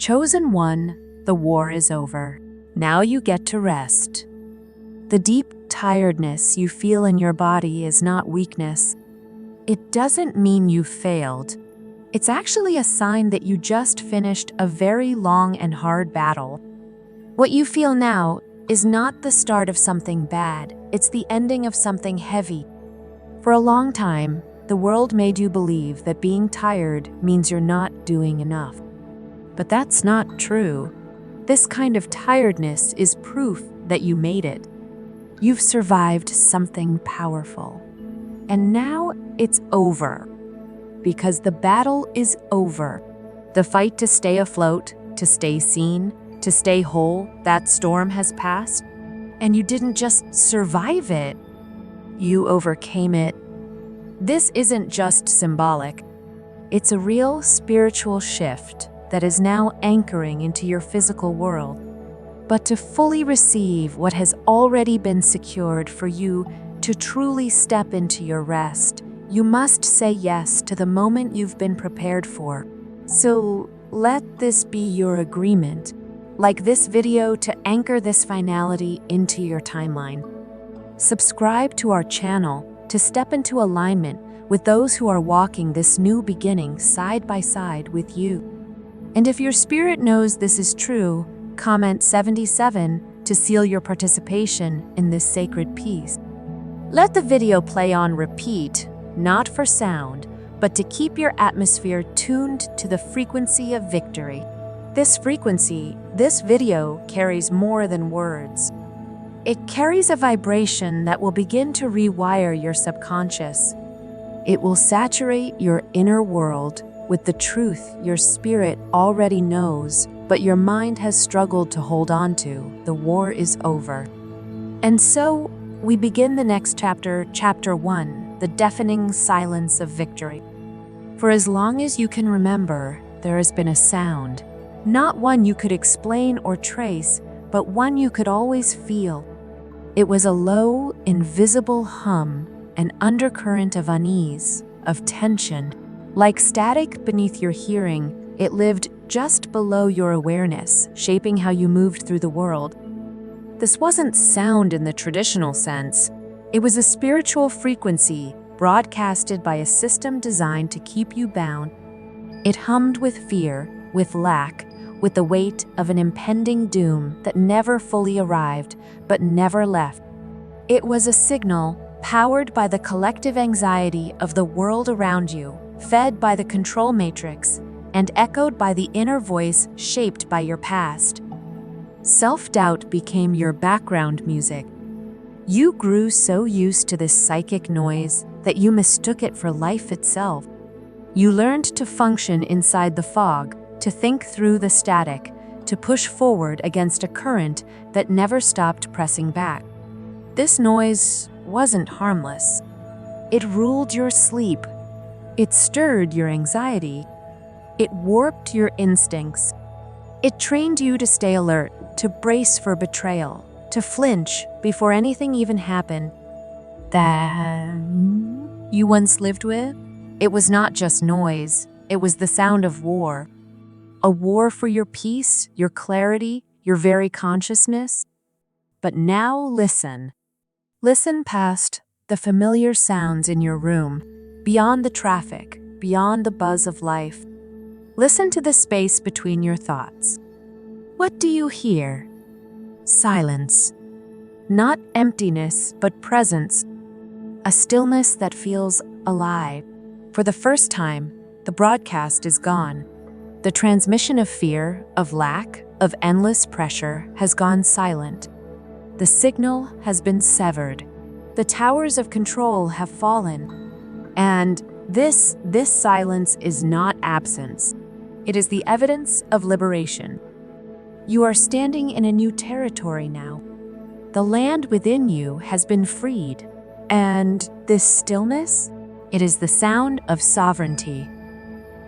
Chosen one, the war is over. Now you get to rest. The deep tiredness you feel in your body is not weakness. It doesn't mean you failed. It's actually a sign that you just finished a very long and hard battle. What you feel now is not the start of something bad. It's the ending of something heavy. For a long time, the world made you believe that being tired means you're not doing enough. But that's not true. This kind of tiredness is proof that you made it. You've survived something powerful. And now it's over. Because the battle is over. The fight to stay afloat, to stay seen, to stay whole, that storm has passed. And you didn't just survive it. You overcame it. This isn't just symbolic. It's a real spiritual shift that is now anchoring into your physical world. But to fully receive what has already been secured for you to truly step into your rest, you must say yes to the moment you've been prepared for. So let this be your agreement, like this video, to anchor this finality into your timeline. Subscribe to our channel to step into alignment with those who are walking this new beginning side by side with you. And if your spirit knows this is true, comment 77 to seal your participation in this sacred piece. Let the video play on repeat, not for sound, but to keep your atmosphere tuned to the frequency of victory. This frequency, this video, carries more than words. It carries a vibration that will begin to rewire your subconscious. It will saturate your inner world with the truth your spirit already knows, but your mind has struggled to hold on to. The war is over. And so, we begin the next chapter, Chapter 1, the deafening silence of victory. For as long as you can remember, there has been a sound, not one you could explain or trace, but one you could always feel. It was a low, invisible hum, an undercurrent of unease, of tension. Like static beneath your hearing, it lived just below your awareness, shaping how you moved through the world. This wasn't sound in the traditional sense. It was a spiritual frequency broadcasted by a system designed to keep you bound. It hummed with fear, with lack, with the weight of an impending doom that never fully arrived, but never left. It was a signal powered by the collective anxiety of the world around you, fed by the control matrix, and echoed by the inner voice shaped by your past. Self-doubt became your background music. You grew so used to this psychic noise that you mistook it for life itself. You learned to function inside the fog, to think through the static, to push forward against a current that never stopped pressing back. This noise wasn't harmless. It ruled your sleep. It stirred your anxiety. It warped your instincts. It trained you to stay alert, to brace for betrayal, to flinch before anything even happened. That you once lived with? It was not just noise. It was the sound of war. A war for your peace, your clarity, your very consciousness. But now listen. Listen past the familiar sounds in your room, beyond the traffic, beyond the buzz of life. Listen to the space between your thoughts. What do you hear? Silence. Not emptiness, but presence. A stillness that feels alive. For the first time, the broadcast is gone. The transmission of fear, of lack, of endless pressure has gone silent. The signal has been severed. The towers of control have fallen. And this silence is not absence. It is the evidence of liberation. You are standing in a new territory now. The land within you has been freed. And this stillness, it is the sound of sovereignty.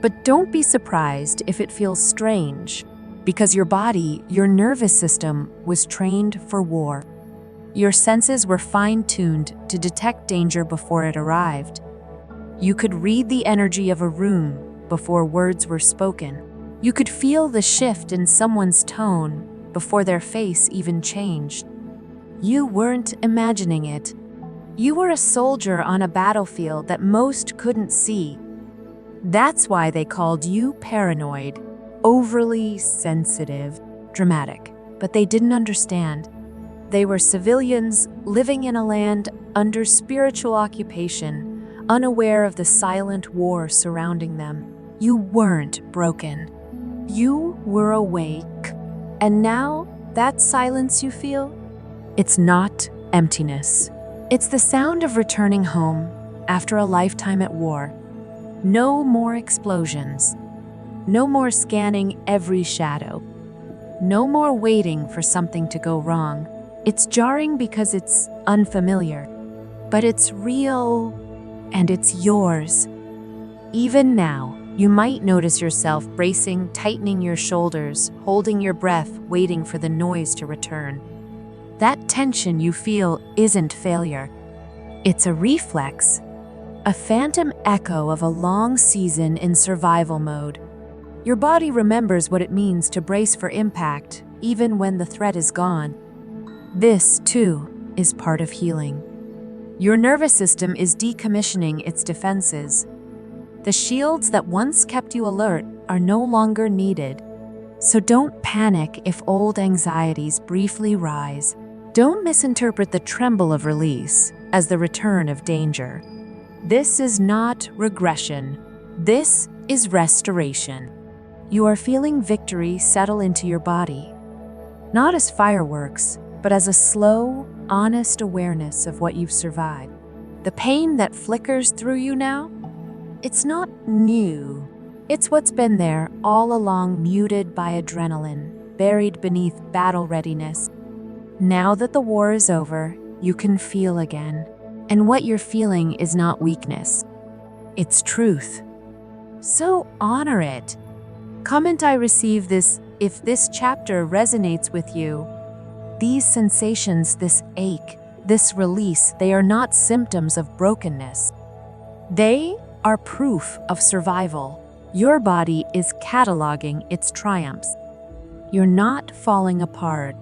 But don't be surprised if it feels strange, because your body, your nervous system, was trained for war. Your senses were fine-tuned to detect danger before it arrived. You could read the energy of a room before words were spoken. You could feel the shift in someone's tone before their face even changed. You weren't imagining it. You were a soldier on a battlefield that most couldn't see. That's why they called you paranoid, overly sensitive, dramatic. But they didn't understand. They were civilians living in a land under spiritual occupation, unaware of the silent war surrounding them. You weren't broken. You were awake. And now, that silence you feel? It's not emptiness. It's the sound of returning home after a lifetime at war. No more explosions. No more scanning every shadow. No more waiting for something to go wrong. It's jarring because it's unfamiliar, but it's real and it's yours. Even now, you might notice yourself bracing, tightening your shoulders, holding your breath, waiting for the noise to return. That tension you feel isn't failure. It's a reflex, a phantom echo of a long season in survival mode. Your body remembers what it means to brace for impact, even when the threat is gone. This, too, is part of healing. Your nervous system is decommissioning its defenses. The shields that once kept you alert are no longer needed. So don't panic if old anxieties briefly rise. Don't misinterpret the tremble of release as the return of danger. This is not regression. This is restoration. You are feeling victory settle into your body, not as fireworks, but as a slow, honest awareness of what you've survived. The pain that flickers through you now, it's not new. It's what's been there all along, muted by adrenaline, buried beneath battle readiness. Now that the war is over, you can feel again. And what you're feeling is not weakness. It's truth. So honor it. Comment I receive this if this chapter resonates with you. These sensations, this ache, this release, they are not symptoms of brokenness. They are proof of survival. Your body is cataloging its triumphs. You're not falling apart.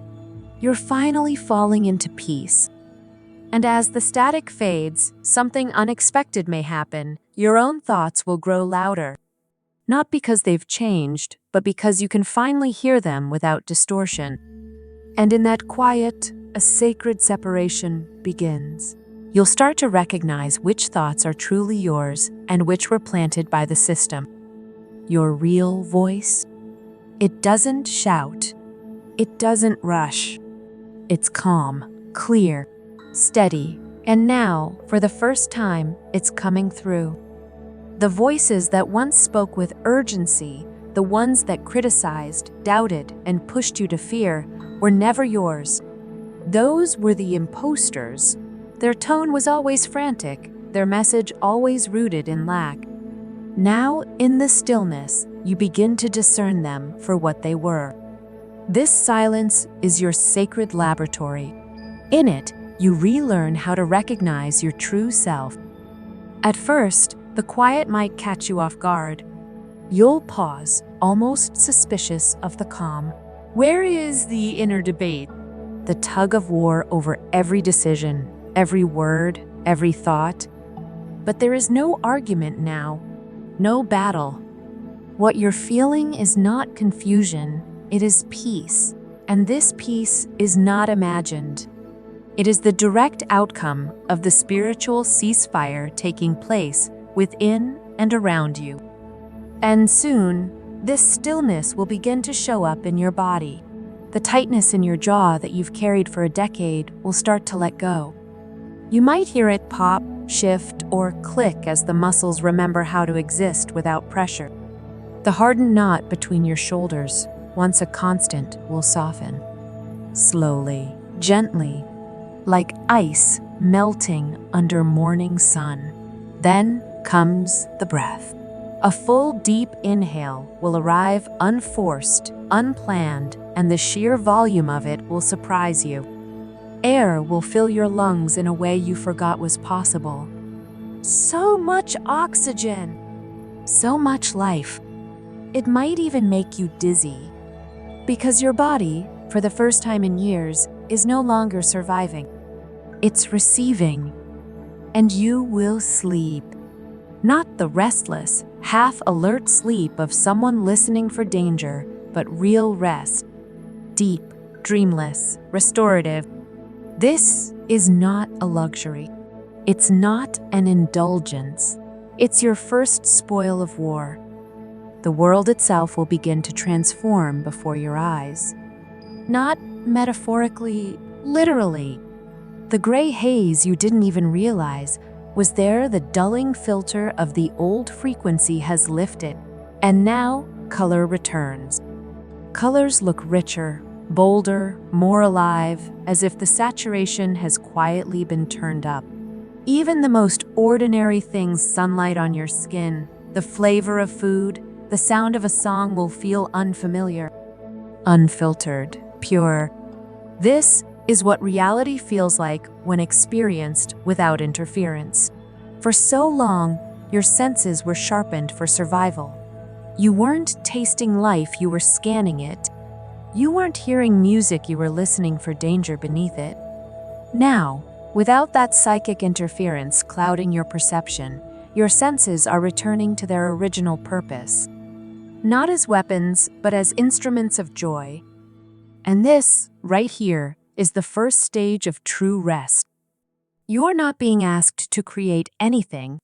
You're finally falling into peace. And as the static fades, something unexpected may happen. Your own thoughts will grow louder. Not because they've changed, but because you can finally hear them without distortion. And in that quiet, a sacred separation begins. You'll start to recognize which thoughts are truly yours and which were planted by the system. Your real voice, it doesn't shout. It doesn't rush. It's calm, clear, steady, and now, for the first time, it's coming through. The voices that once spoke with urgency, the ones that criticized, doubted, and pushed you to fear, were never yours. Those were the imposters. Their tone was always frantic, their message always rooted in lack. Now, in the stillness, you begin to discern them for what they were. This silence is your sacred laboratory. In it, you relearn how to recognize your true self. At first, the quiet might catch you off guard. You'll pause, almost suspicious of the calm. Where is the inner debate? The tug of war over every decision, every word, every thought. But there is no argument now, no battle. What you're feeling is not confusion, it is peace. And this peace is not imagined. It is the direct outcome of the spiritual ceasefire taking place within and around you. And soon, this stillness will begin to show up in your body. The tightness in your jaw that you've carried for a decade will start to let go. You might hear it pop, shift, or click as the muscles remember how to exist without pressure. The hardened knot between your shoulders, once a constant, will soften. Slowly, gently, like ice melting under morning sun. Then comes the breath. A full, deep inhale will arrive unforced, unplanned, and the sheer volume of it will surprise you. Air will fill your lungs in a way you forgot was possible. So much oxygen, so much life. It might even make you dizzy. Because your body, for the first time in years, is no longer surviving. It's receiving. And you will sleep. Not the restless, half-alert sleep of someone listening for danger, but real rest. Deep, dreamless, restorative. This is not a luxury. It's not an indulgence. It's your first spoil of war. The world itself will begin to transform before your eyes. Not metaphorically, literally. The gray haze you didn't even realize was there. The dulling filter of the old frequency has lifted, and now color returns. Colors look richer, bolder, more alive, as if the saturation has quietly been turned up. Even the most ordinary things, sunlight on your skin, the flavor of food, the sound of a song will feel unfamiliar. Unfiltered, pure. This is what reality feels like when experienced without interference. For so long, your senses were sharpened for survival. You weren't tasting life, you were scanning it. You weren't hearing music, you were listening for danger beneath it. Now, without that psychic interference clouding your perception, your senses are returning to their original purpose. Not as weapons, but as instruments of joy. And this, right here, is the first stage of true rest. You're not being asked to create anything,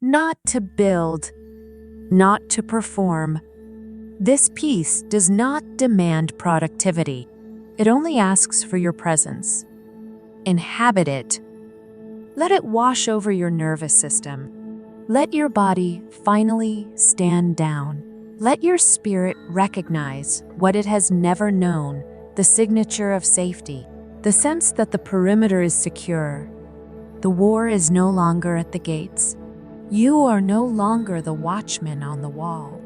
not to build, not to perform. This piece does not demand productivity. It only asks for your presence. Inhabit it. Let it wash over your nervous system. Let your body finally stand down. Let your spirit recognize what it has never known, the signature of safety, the sense that the perimeter is secure. The war is no longer at the gates. You are no longer the watchman on the wall.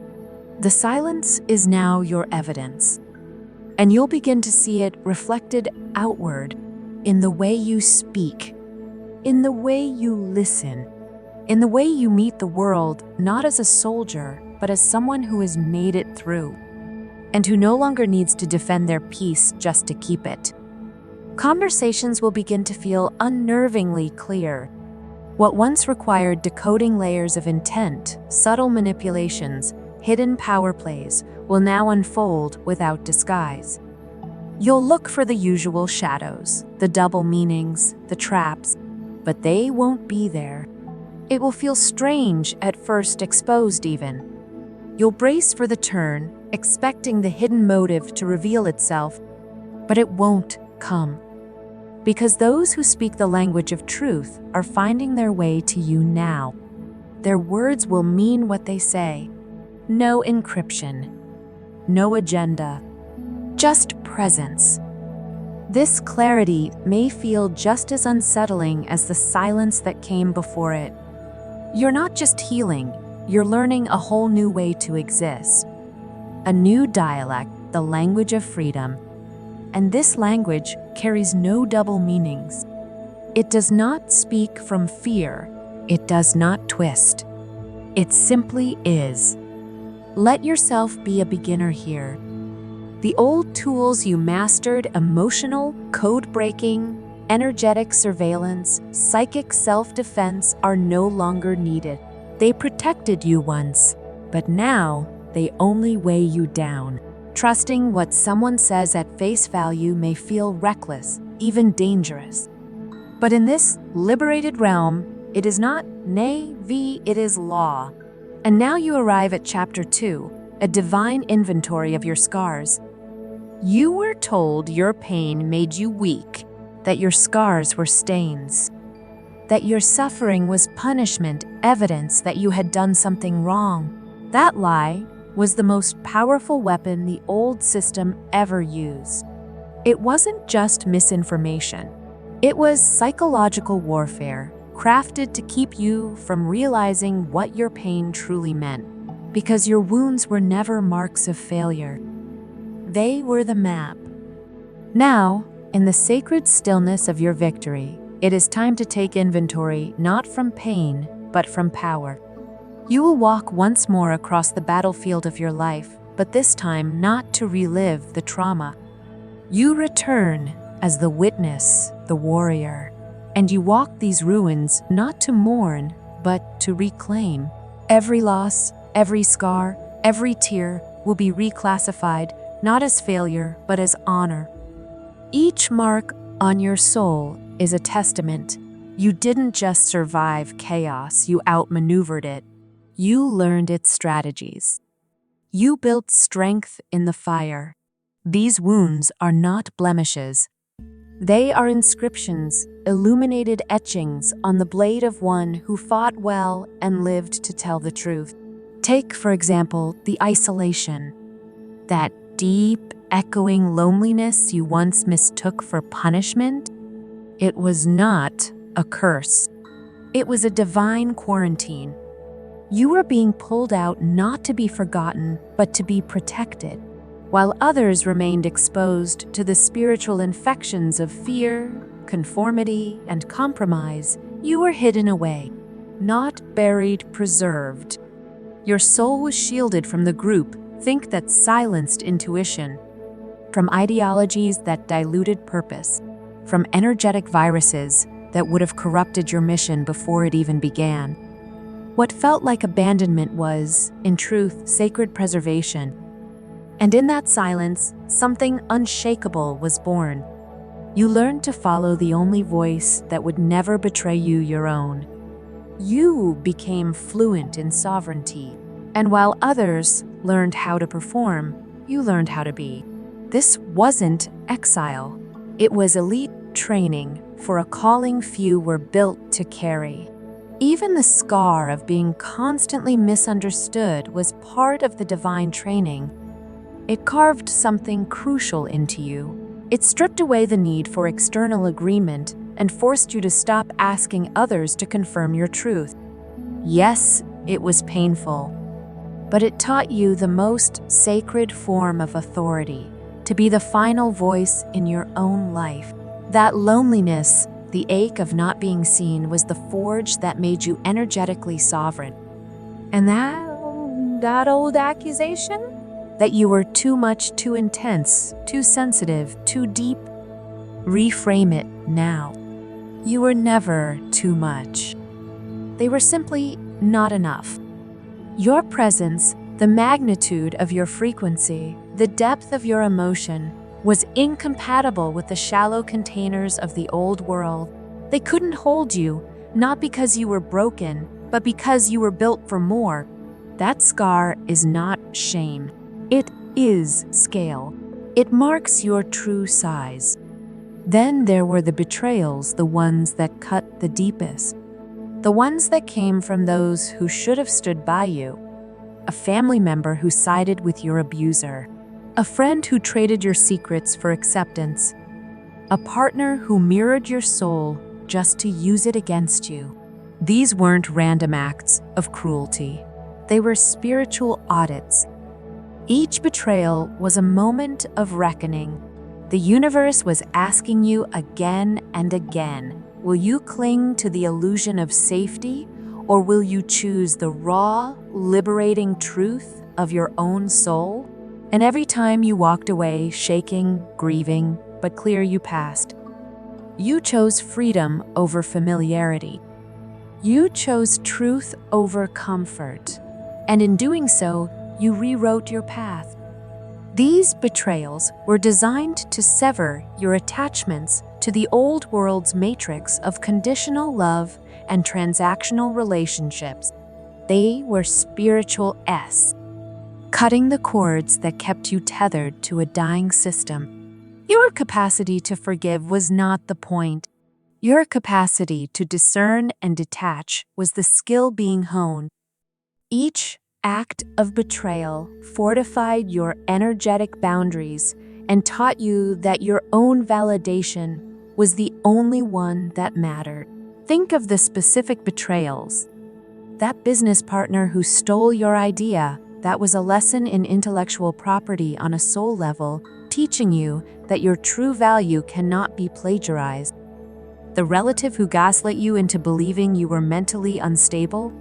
The silence is now your evidence, and you'll begin to see it reflected outward in the way you speak, in the way you listen, in the way you meet the world, not as a soldier, but as someone who has made it through, and who no longer needs to defend their peace just to keep it. Conversations will begin to feel unnervingly clear. What once required decoding layers of intent, subtle manipulations, hidden power plays, will now unfold without disguise. You'll look for the usual shadows, the double meanings, the traps, but they won't be there. It will feel strange at first, exposed even. You'll brace for the turn, expecting the hidden motive to reveal itself, but it won't come. Because those who speak the language of truth are finding their way to you now. Their words will mean what they say. No encryption, no agenda, just presence. This clarity may feel just as unsettling as the silence that came before it. You're not just healing, you're learning a whole new way to exist. A new dialect, the language of freedom. And this language carries no double meanings. It does not speak from fear. It does not twist. It simply is. Let yourself be a beginner here. The old tools you mastered, emotional, code-breaking, energetic surveillance, psychic self-defense, are no longer needed. They protected you once, but now they only weigh you down. Trusting what someone says at face value may feel reckless, even dangerous. But in this liberated realm, it is not navy, it is law. And now you arrive at Chapter 2, a divine inventory of your scars. You were told your pain made you weak, that your scars were stains, that your suffering was punishment, evidence that you had done something wrong. That lie was the most powerful weapon the old system ever used. It wasn't just misinformation. It was psychological warfare, crafted to keep you from realizing what your pain truly meant, because your wounds were never marks of failure. They were the map. Now, in the sacred stillness of your victory, it is time to take inventory not from pain, but from power. You will walk once more across the battlefield of your life, but this time not to relive the trauma. You return as the witness, the warrior, and you walk these ruins not to mourn, but to reclaim. Every loss, every scar, every tear will be reclassified, not as failure, but as honor. Each mark on your soul is a testament. You didn't just survive chaos, you outmaneuvered it. You learned its strategies. You built strength in the fire. These wounds are not blemishes. They are inscriptions, illuminated etchings on the blade of one who fought well and lived to tell the truth. Take, for example, the isolation. That deep, echoing loneliness you once mistook for punishment? It was not a curse. It was a divine quarantine. You were being pulled out not to be forgotten, but to be protected. While others remained exposed to the spiritual infections of fear, conformity, and compromise, you were hidden away, not buried, preserved. Your soul was shielded from the group, think that silenced intuition, from ideologies that diluted purpose, from energetic viruses that would have corrupted your mission before it even began. What felt like abandonment was, in truth, sacred preservation. And in that silence, something unshakable was born. You learned to follow the only voice that would never betray you, your own. You became fluent in sovereignty, and while others learned how to perform, you learned how to be. This wasn't exile. It was elite training for a calling few were built to carry. Even the scar of being constantly misunderstood was part of the divine training. It carved something crucial into you. It stripped away the need for external agreement and forced you to stop asking others to confirm your truth. Yes, it was painful, but it taught you the most sacred form of authority, to be the final voice in your own life. That loneliness, the ache of not being seen, was the forge that made you energetically sovereign. And that old accusation? That you were too much, too intense, too sensitive, too deep? Reframe it now. You were never too much. They were simply not enough. Your presence, the magnitude of your frequency, the depth of your emotion, was incompatible with the shallow containers of the old world. They couldn't hold you, not because you were broken, but because you were built for more. That scar is not shame. It is scale. It marks your true size. Then there were the betrayals, the ones that cut the deepest. The ones that came from those who should have stood by you. A family member who sided with your abuser. A friend who traded your secrets for acceptance. A partner who mirrored your soul just to use it against you. These weren't random acts of cruelty. They were spiritual audits. Each betrayal was a moment of reckoning. The universe was asking you again and again, will you cling to the illusion of safety, or will you choose the raw, liberating truth of your own soul? And every time you walked away, shaking, grieving, but clear, you passed. You chose freedom over familiarity. You chose truth over comfort. And in doing so, you rewrote your path. These betrayals were designed to sever your attachments to the old world's matrix of conditional love and transactional relationships. They were spiritual cutting the cords that kept you tethered to a dying system. Your capacity to forgive was not the point. Your capacity to discern and detach was the skill being honed. Each act of betrayal fortified your energetic boundaries and taught you that your own validation was the only one that mattered. Think of the specific betrayals. That business partner who stole your idea, that was a lesson in intellectual property on a soul level, teaching you that your true value cannot be plagiarized. The relative who gaslit you into believing you were mentally unstable,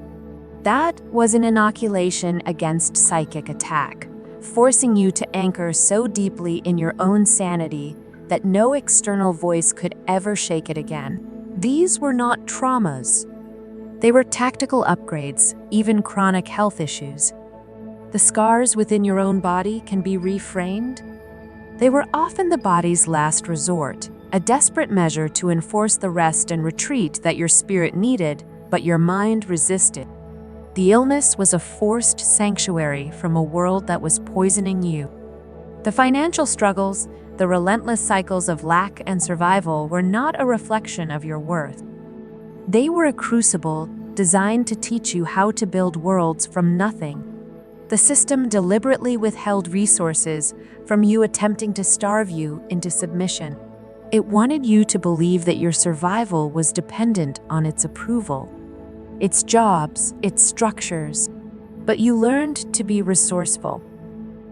That was an inoculation against psychic attack, forcing you to anchor so deeply in your own sanity that no external voice could ever shake it again. These were not traumas. They were tactical upgrades, even chronic health issues. The scars within your own body can be reframed. They were often the body's last resort, a desperate measure to enforce the rest and retreat that your spirit needed, but your mind resisted. The illness was a forced sanctuary from a world that was poisoning you. The financial struggles, the relentless cycles of lack and survival were not a reflection of your worth. They were a crucible designed to teach you how to build worlds from nothing. The system deliberately withheld resources from you, attempting to starve you into submission. It wanted you to believe that your survival was dependent on its approval, its jobs, its structures. But you learned to be resourceful.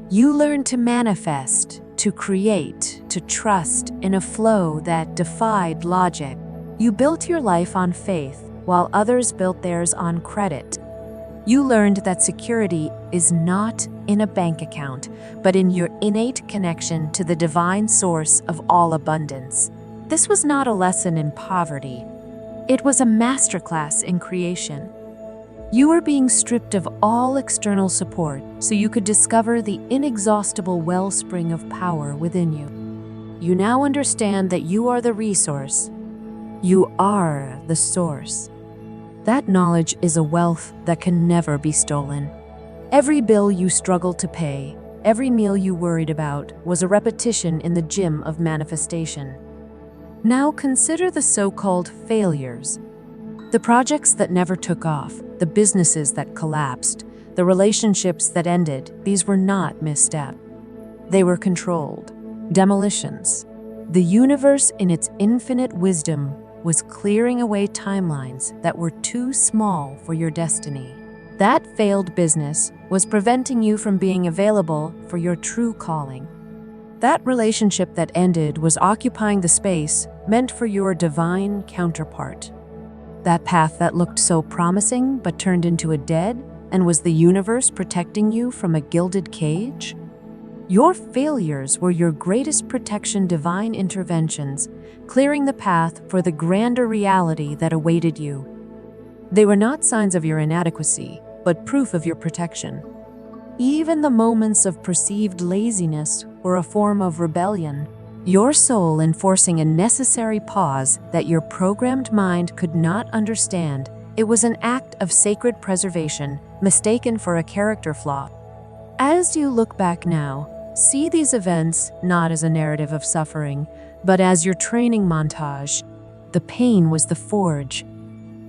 You learned to manifest, to create, to trust in a flow that defied logic. You built your life on faith, while others built theirs on credit. You learned that security is not in a bank account, but in your innate connection to the divine source of all abundance. This was not a lesson in poverty. It was a masterclass in creation. You were being stripped of all external support so you could discover the inexhaustible wellspring of power within you. You now understand that you are the resource. You are the source. That knowledge is a wealth that can never be stolen. Every bill you struggled to pay, every meal you worried about, was a repetition in the gym of manifestation. Now consider the so-called failures. The projects that never took off, the businesses that collapsed, the relationships that ended. These were not missteps. They were controlled demolitions. The universe, in its infinite wisdom, was clearing away timelines that were too small for your destiny. That failed business was preventing you from being available for your true calling. That relationship that ended was occupying the space meant for your divine counterpart. That path that looked so promising but turned into a dead, and was the universe protecting you from a gilded cage? Your failures were your greatest protection, divine interventions, clearing the path for the grander reality that awaited you. They were not signs of your inadequacy, but proof of your protection. Even the moments of perceived laziness were a form of rebellion, your soul enforcing a necessary pause that your programmed mind could not understand. It was an act of sacred preservation, mistaken for a character flaw. As you look back now, see these events not as a narrative of suffering, but as your training montage. The pain was the forge.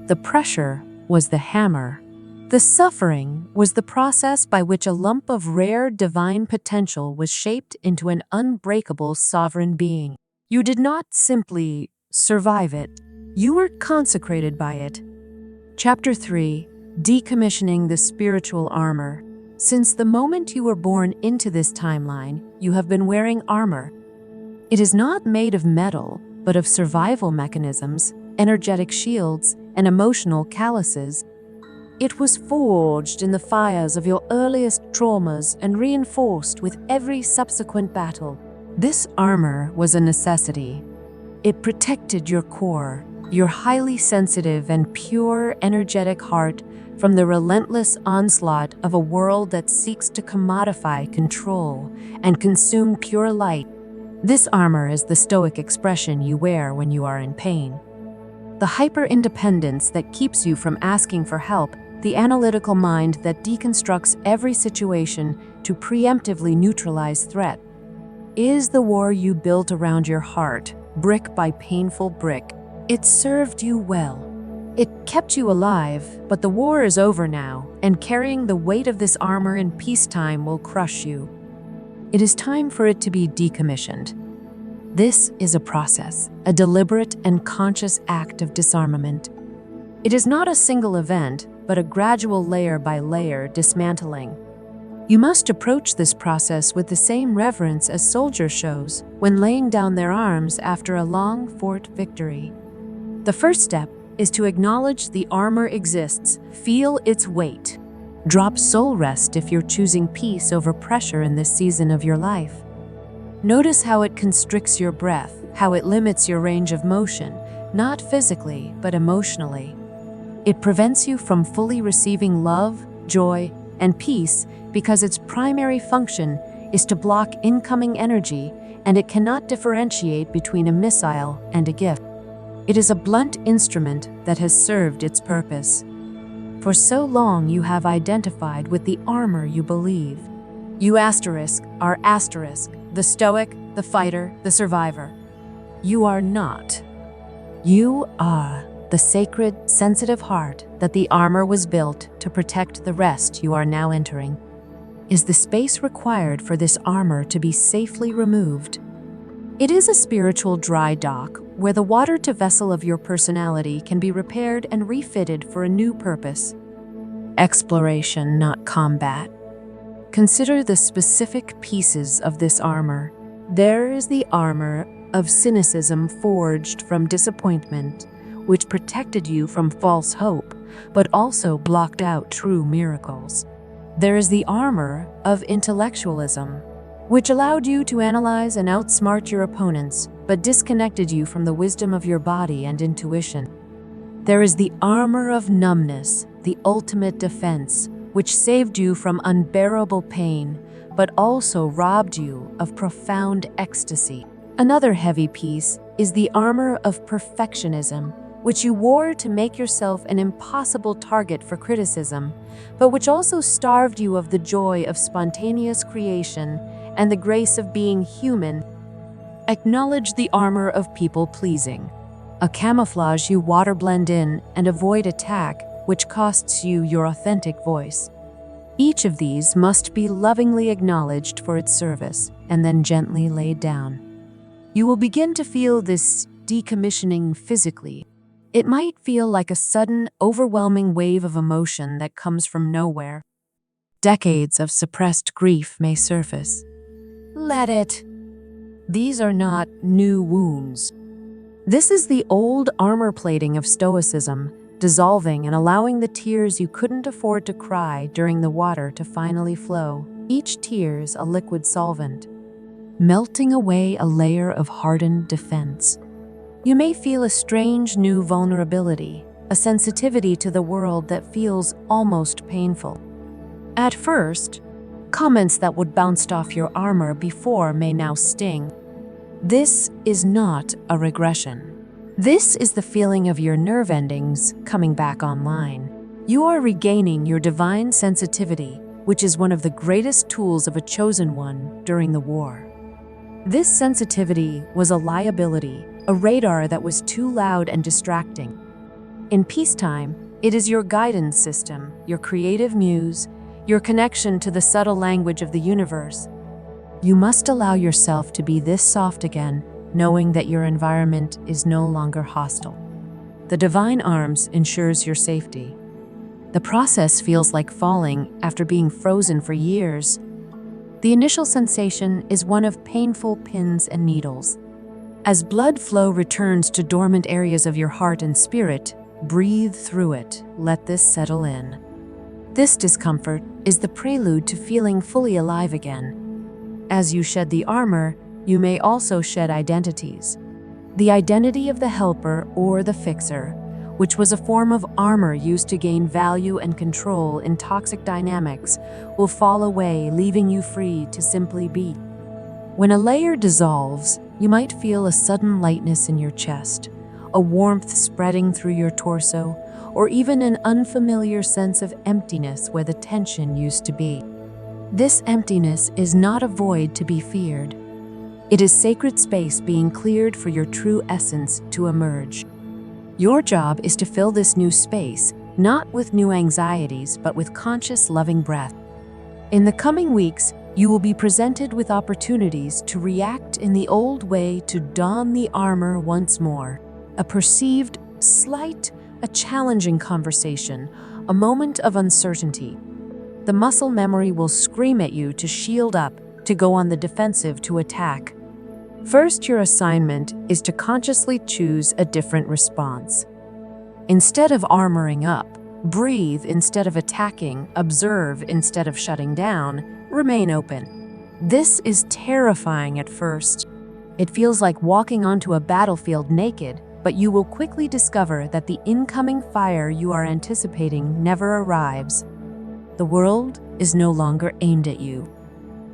The pressure was the hammer. The suffering was the process by which a lump of rare divine potential was shaped into an unbreakable sovereign being. You did not simply survive it. You were consecrated by it. Chapter 3: Decommissioning the Spiritual Armor. Since the moment you were born into this timeline, you have been wearing armor. It is not made of metal, but of survival mechanisms, energetic shields, and emotional calluses. It was forged in the fires of your earliest traumas and reinforced with every subsequent battle. This armor was a necessity. It protected your core, your highly sensitive and pure energetic heart, from the relentless onslaught of a world that seeks to commodify, control, and consume pure light. This armor is the stoic expression you wear when you are in pain. The hyper-independence that keeps you from asking for help, the analytical mind that deconstructs every situation to preemptively neutralize threat, is the war you built around your heart, brick by painful brick. It served you well. It kept you alive, but the war is over now, and carrying the weight of this armor in peacetime will crush you. It is time for it to be decommissioned. This is a process, a deliberate and conscious act of disarmament. It is not a single event, but a gradual layer-by-layer dismantling. You must approach this process with the same reverence as soldiers shows when laying down their arms after a long-fought victory. The first step is to acknowledge the armor exists, feel its weight. Drop soul rest if you're choosing peace over pressure in this season of your life. Notice how it constricts your breath, how it limits your range of motion, not physically, but emotionally. It prevents you from fully receiving love, joy, and peace because its primary function is to block incoming energy, and it cannot differentiate between a missile and a gift. It is a blunt instrument that has served its purpose. For so long you have identified with the armor you believe. You are the stoic, the fighter, the survivor. You are not. You are the sacred, sensitive heart that the armor was built to protect the rest you are now entering. Is the space required for this armor to be safely removed? It is a spiritual dry dock where the water-to-vessel of your personality can be repaired and refitted for a new purpose. Exploration, not combat. Consider the specific pieces of this armor. There is the armor of cynicism forged from disappointment, which protected you from false hope, but also blocked out true miracles. There is the armor of intellectualism, which allowed you to analyze and outsmart your opponents, but disconnected you from the wisdom of your body and intuition. There is the armor of numbness, the ultimate defense, which saved you from unbearable pain, but also robbed you of profound ecstasy. Another heavy piece is the armor of perfectionism, which you wore to make yourself an impossible target for criticism, but which also starved you of the joy of spontaneous creation and the grace of being human. Acknowledge the armor of people-pleasing, a camouflage you water blend in and avoid attack, which costs you your authentic voice. Each of these must be lovingly acknowledged for its service and then gently laid down. You will begin to feel this decommissioning physically. It might feel like a sudden, overwhelming wave of emotion that comes from nowhere. Decades of suppressed grief may surface. Let it. These are not new wounds. This is the old armor plating of stoicism, dissolving and allowing the tears you couldn't afford to cry during the water to finally flow. Each tear's a liquid solvent, melting away a layer of hardened defense. You may feel a strange new vulnerability, a sensitivity to the world that feels almost painful. At first, comments that would bounce off your armor before may now sting. This is not a regression. This is the feeling of your nerve endings coming back online. You are regaining your divine sensitivity, which is one of the greatest tools of a chosen one during the war. This sensitivity was a liability, a radar that was too loud and distracting. In peacetime, it is your guidance system, your creative muse, your connection to the subtle language of the universe. You must allow yourself to be this soft again, knowing that your environment is no longer hostile. The divine arms ensures your safety. The process feels like falling after being frozen for years. The initial sensation is one of painful pins and needles. As blood flow returns to dormant areas of your heart and spirit, breathe through it. Let this settle in. This discomfort is the prelude to feeling fully alive again. As you shed the armor, you may also shed identities. The identity of the helper or the fixer, which was a form of armor used to gain value and control in toxic dynamics, will fall away, leaving you free to simply be. When a layer dissolves, you might feel a sudden lightness in your chest, a warmth spreading through your torso, or even an unfamiliar sense of emptiness where the tension used to be. This emptiness is not a void to be feared. It is sacred space being cleared for your true essence to emerge. Your job is to fill this new space, not with new anxieties, but with conscious, loving breath. In the coming weeks, you will be presented with opportunities to react in the old way, to don the armor once more. A perceived, slight, a challenging conversation, a moment of uncertainty. The muscle memory will scream at you to shield up, to go on the defensive, to attack. First, your assignment is to consciously choose a different response. Instead of armoring up, breathe instead of attacking, observe instead of shutting down, remain open. This is terrifying at first. It feels like walking onto a battlefield naked, but you will quickly discover that the incoming fire you are anticipating never arrives. The world is no longer aimed at you.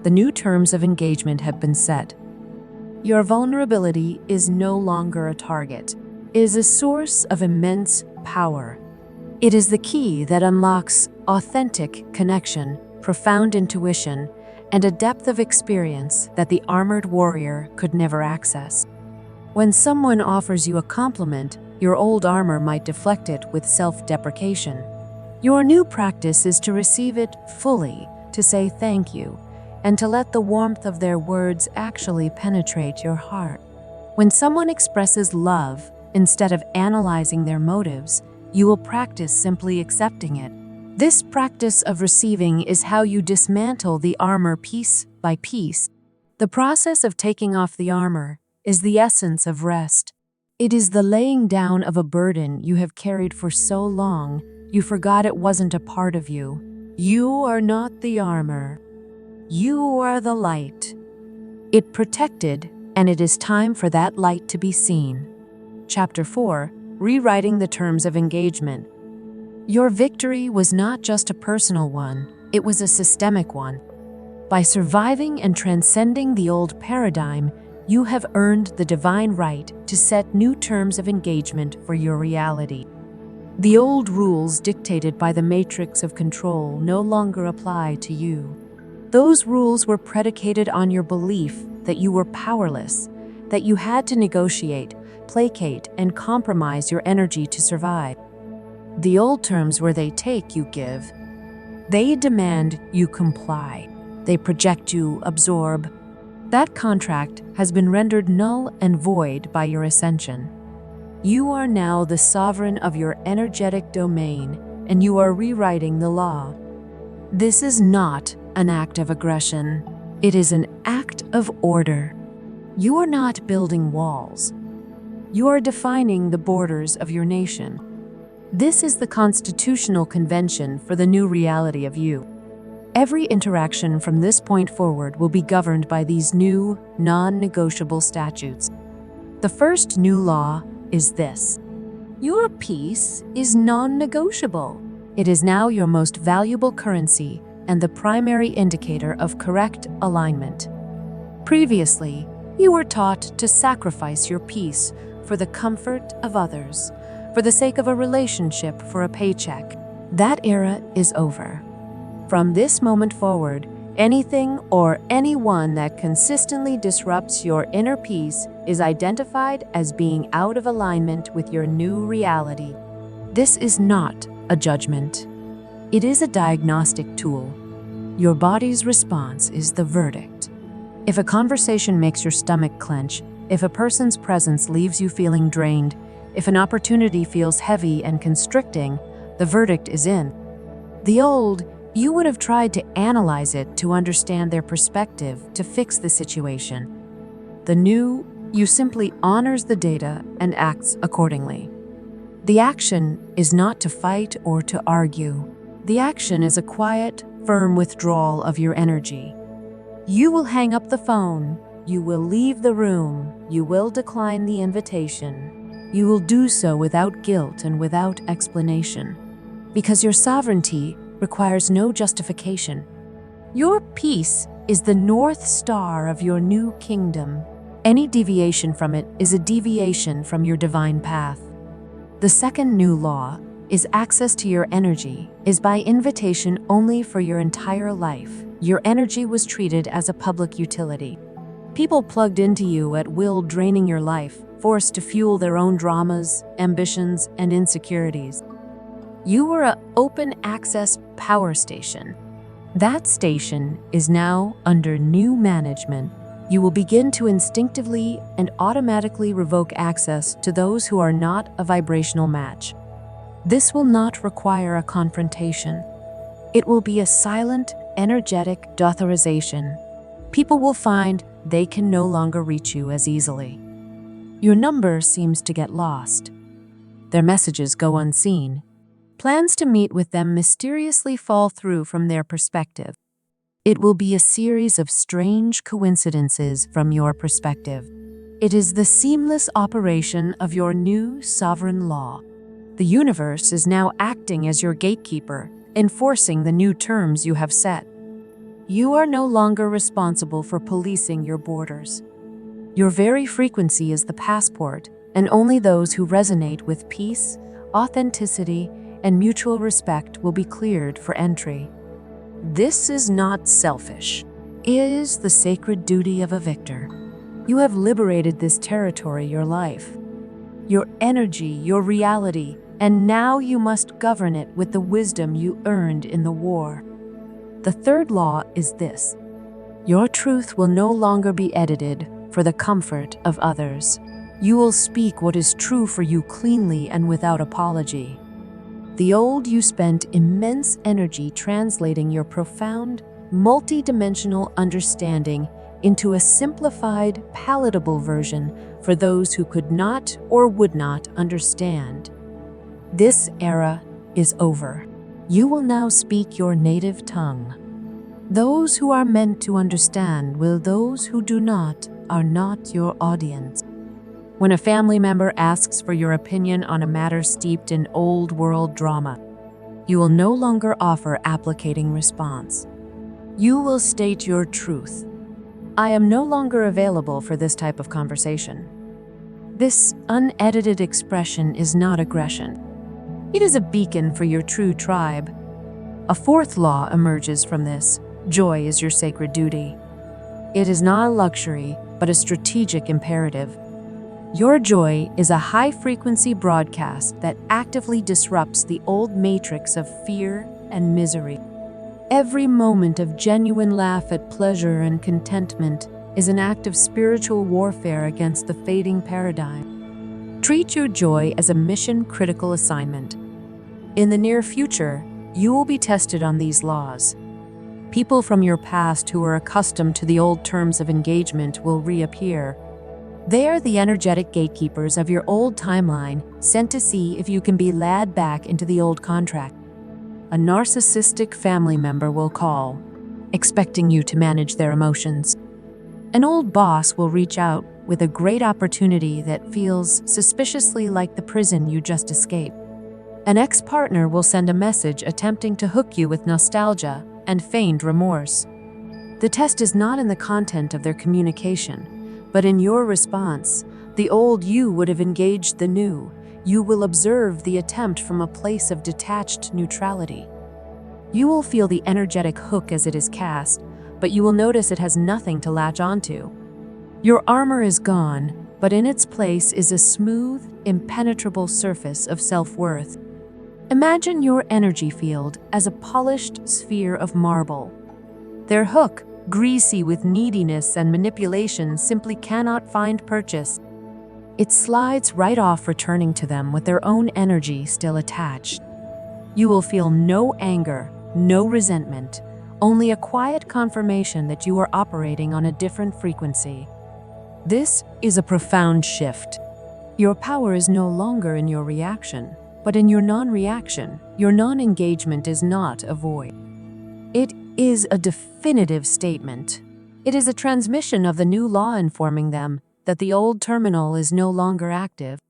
The new terms of engagement have been set. Your vulnerability is no longer a target. It is a source of immense power. It is the key that unlocks authentic connection, profound intuition, and a depth of experience that the armored warrior could never access. When someone offers you a compliment, your old armor might deflect it with self-deprecation. Your new practice is to receive it fully, to say thank you, and to let the warmth of their words actually penetrate your heart. When someone expresses love, instead of analyzing their motives, you will practice simply accepting it. This practice of receiving is how you dismantle the armor piece by piece. The process of taking off the armor is the essence of rest. It is the laying down of a burden you have carried for so long, you forgot it wasn't a part of you. You are not the armor. You are the light. It protected, and it is time for that light to be seen. Chapter 4. Rewriting the terms of engagement. Your victory was not just a personal one, it was a systemic one. By surviving and transcending the old paradigm, you have earned the divine right to set new terms of engagement for your reality. The old rules dictated by the matrix of control no longer apply to you. Those rules were predicated on your belief that you were powerless, that you had to negotiate, placate, and compromise your energy to survive. The old terms were they take, you give. They demand, you comply. They project, you absorb. That contract has been rendered null and void by your ascension. You are now the sovereign of your energetic domain, and you are rewriting the law. This is not an act of aggression. It is an act of order. You are not building walls. You are defining the borders of your nation. This is the constitutional convention for the new reality of you. Every interaction from this point forward will be governed by these new, non-negotiable statutes. The first new law is this: your peace is non-negotiable. It is now your most valuable currency and the primary indicator of correct alignment. Previously, you were taught to sacrifice your peace for the comfort of others, for the sake of a relationship, for a paycheck. That era is over. From this moment forward, anything or anyone that consistently disrupts your inner peace is identified as being out of alignment with your new reality. This is not a judgment. It is a diagnostic tool. Your body's response is the verdict. If a conversation makes your stomach clench, if a person's presence leaves you feeling drained, if an opportunity feels heavy and constricting, the verdict is in. The old, you would have tried to analyze it to understand their perspective, to fix the situation. The new, you simply honors the data and acts accordingly. The action is not to fight or to argue. The action is a quiet, firm withdrawal of your energy. You will hang up the phone. You will leave the room. You will decline the invitation. You will do so without guilt and without explanation, because your sovereignty requires no justification. Your peace is the North Star of your new kingdom. Any deviation from it is a deviation from your divine path. The second new law is access to your energy is by invitation only for your entire life. Your energy was treated as a public utility. People plugged into you at will, draining your life, forced to fuel their own dramas, ambitions, and insecurities. You were an open access power station. That station is now under new management. You will begin to instinctively and automatically revoke access to those who are not a vibrational match. This will not require a confrontation. It will be a silent, energetic authorization. People will find they can no longer reach you as easily. Your number seems to get lost. Their messages go unseen. Plans to meet with them mysteriously fall through from their perspective. It will be a series of strange coincidences from your perspective. It is the seamless operation of your new sovereign law. The universe is now acting as your gatekeeper, enforcing the new terms you have set. You are no longer responsible for policing your borders. Your very frequency is the passport, and only those who resonate with peace, authenticity, and mutual respect will be cleared for entry. This is not selfish. It is the sacred duty of a victor. You have liberated this territory, your life, your energy, your reality, and now you must govern it with the wisdom you earned in the war. The third law is this: your truth will no longer be edited for the comfort of others. You will speak what is true for you cleanly and without apology. The old you spent immense energy translating your profound, multi-dimensional understanding into a simplified, palatable version for those who could not or would not understand. This era is over. You will now speak your native tongue. Those who are meant to understand will, those who do not are not your audience. When a family member asks for your opinion on a matter steeped in old world drama, you will no longer offer applicating response. You will state your truth. I am no longer available for this type of conversation. This unedited expression is not aggression. It is a beacon for your true tribe. A fourth law emerges from this: joy is your sacred duty. It is not a luxury, but a strategic imperative. Your joy is a high-frequency broadcast that actively disrupts the old matrix of fear and misery. Every moment of genuine laugh at pleasure and contentment is an act of spiritual warfare against the fading paradigm. Treat your joy as a mission-critical assignment. In the near future, you will be tested on these laws. People from your past who are accustomed to the old terms of engagement will reappear. They are the energetic gatekeepers of your old timeline, sent to see if you can be led back into the old contract. A narcissistic family member will call, expecting you to manage their emotions. An old boss will reach out with a great opportunity that feels suspiciously like the prison you just escaped. An ex-partner will send a message attempting to hook you with nostalgia and feigned remorse. The test is not in the content of their communication, but in your response. The old you would have engaged the new. You will observe the attempt from a place of detached neutrality. You will feel the energetic hook as it is cast, but you will notice it has nothing to latch onto. Your armor is gone, but in its place is a smooth, impenetrable surface of self-worth. Imagine your energy field as a polished sphere of marble. Their hook, greasy with neediness and manipulation, simply cannot find purchase. It slides right off, returning to them with their own energy still attached. You will feel no anger, no resentment, only a quiet confirmation that you are operating on a different frequency. This is a profound shift. Your power is no longer in your reaction, but in your non-reaction. Your non-engagement is not a void. It is a definitive statement. It is a transmission of the new law informing them that the old terminal is no longer active.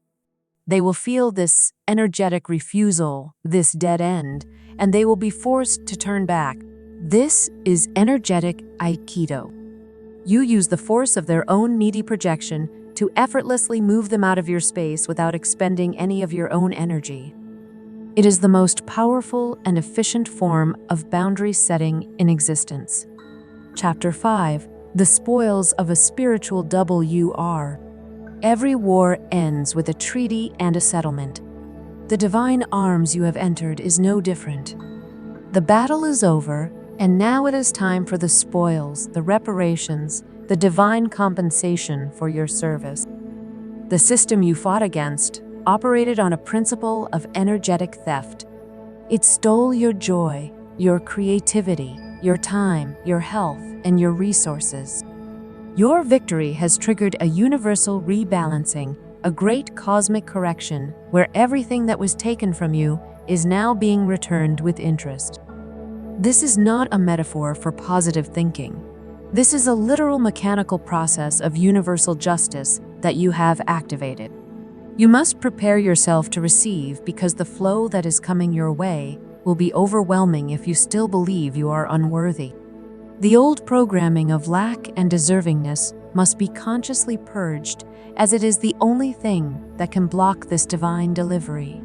They will feel this energetic refusal, this dead end, and they will be forced to turn back. This is energetic Aikido. You use the force of their own needy projection to effortlessly move them out of your space without expending any of your own energy. It is the most powerful and efficient form of boundary setting in existence. Chapter 5: The Spoils of a Spiritual WR. Every war ends with a treaty and a settlement. The divine arms you have entered is no different. The battle is over, and now it is time for the spoils, the reparations, the divine compensation for your service. The system you fought against operated on a principle of energetic theft. It stole your joy, your creativity, your time, your health, and your resources. Your victory has triggered a universal rebalancing, a great cosmic correction where everything that was taken from you is now being returned with interest. This is not a metaphor for positive thinking. This is a literal mechanical process of universal justice that you have activated. You must prepare yourself to receive because the flow that is coming your way will be overwhelming if you still believe you are unworthy. The old programming of lack and deservingness must be consciously purged, as it is the only thing that can block this divine delivery.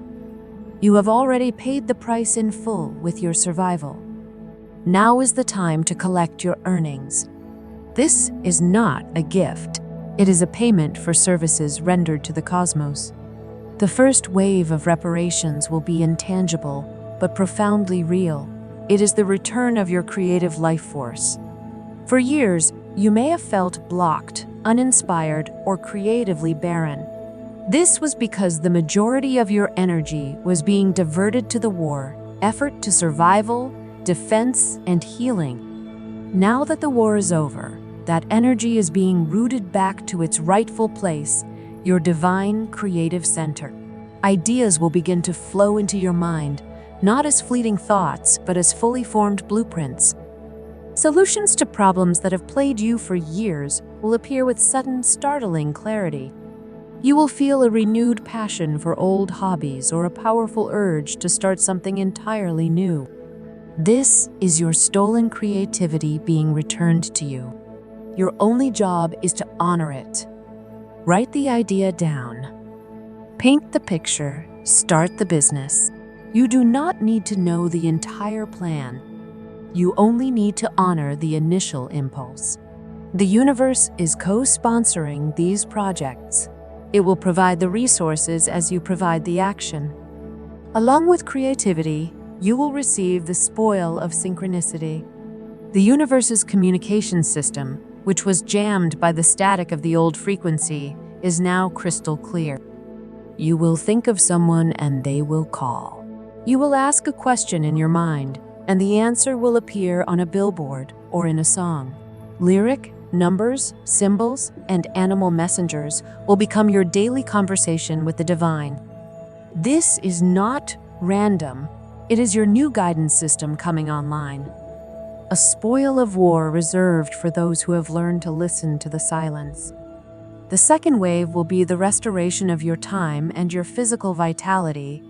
You have already paid the price in full with your survival. Now is the time to collect your earnings. This is not a gift. It is a payment for services rendered to the cosmos. The first wave of reparations will be intangible, but profoundly real. It is the return of your creative life force. For years, you may have felt blocked, uninspired, or creatively barren. This was because the majority of your energy was being diverted to the war, effort to survival, defense, and healing. Now that the war is over, that energy is being rooted back to its rightful place, your divine creative center. Ideas will begin to flow into your mind, not as fleeting thoughts, but as fully formed blueprints. Solutions to problems that have plagued you for years will appear with sudden, startling clarity. You will feel a renewed passion for old hobbies or a powerful urge to start something entirely new. This is your stolen creativity being returned to you. Your only job is to honor it. Write the idea down. Paint the picture. Start the business. You do not need to know the entire plan. You only need to honor the initial impulse. The universe is co-sponsoring these projects. It will provide the resources as you provide the action. Along with creativity, you will receive the spoil of synchronicity. The universe's communication system, which was jammed by the static of the old frequency, is now crystal clear. You will think of someone and they will call. You will ask a question in your mind, and the answer will appear on a billboard or in a song. Lyric, numbers, symbols, and animal messengers will become your daily conversation with the divine. This is not random. It is your new guidance system coming online. A spoil of war reserved for those who have learned to listen to the silence. The second wave will be the restoration of your time and your physical vitality.